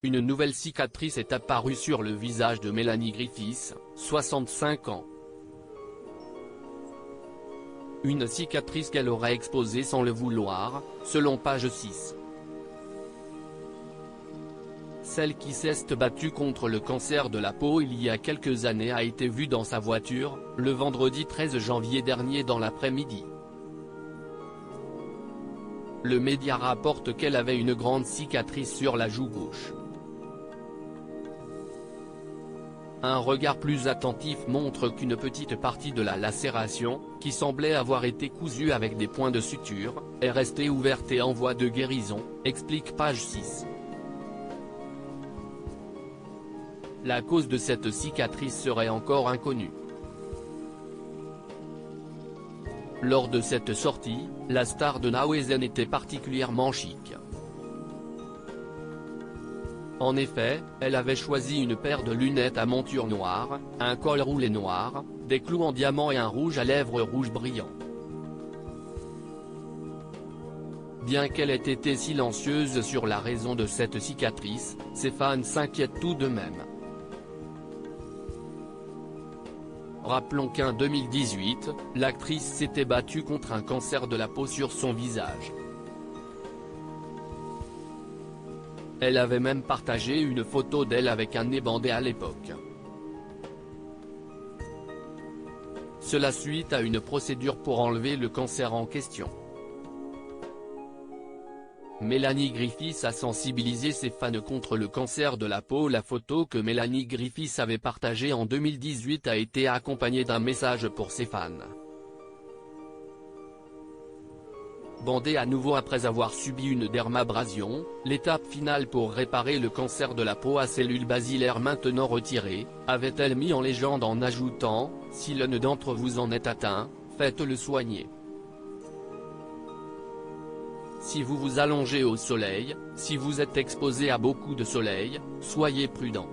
une nouvelle cicatrice est apparue sur le visage de Mélanie Griffiths, 65 ans. Une cicatrice qu'elle aurait exposée sans le vouloir, selon page 6. Celle qui s'est battue contre le cancer de la peau il y a quelques années a été vue dans sa voiture, le vendredi 13 janvier dernier dans l'après-midi. Le média rapporte qu'elle avait une grande cicatrice sur la joue gauche. Un regard plus attentif montre qu'une petite partie de la lacération, qui semblait avoir été cousue avec des points de suture, est restée ouverte et en voie de guérison, explique page 6. La cause de cette cicatrice serait encore inconnue. Lors de cette sortie, la star de Nawezen était particulièrement chic. En effet, elle avait choisi une paire de lunettes à monture noire, un col roulé noir, des clous en diamant et un rouge à lèvres rouge brillant. Bien qu'elle ait été silencieuse sur la raison de cette cicatrice, ses fans s'inquiètent tout de même. Rappelons qu'en 2018, l'actrice s'était battue contre un cancer de la peau sur son visage. Elle avait même partagé une photo d'elle avec un nez bandé à l'époque. Cela suite à une procédure pour enlever le cancer en question. Mélanie Griffiths a sensibilisé ses fans contre le cancer de la peau. La photo que Mélanie Griffiths avait partagée en 2018 a été accompagnée d'un message pour ses fans. Bandée à nouveau après avoir subi une dermabrasion, l'étape finale pour réparer le cancer de la peau à cellules basilaires maintenant retirées, avait-elle mis en légende en ajoutant « Si l'un d'entre vous en est atteint, faites-le soigner ». Si vous vous allongez au soleil, si vous êtes exposé à beaucoup de soleil, soyez prudent.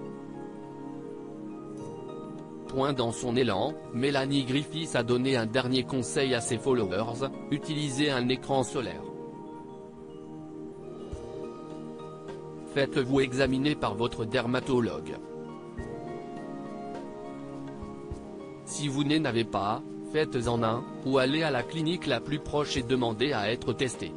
Dans son élan, Mélanie Griffiths a donné un dernier conseil à ses followers, utilisez un écran solaire. Faites-vous examiner par votre dermatologue. Si vous n'en avez pas, faites-en un, ou allez à la clinique la plus proche et demandez à être testé.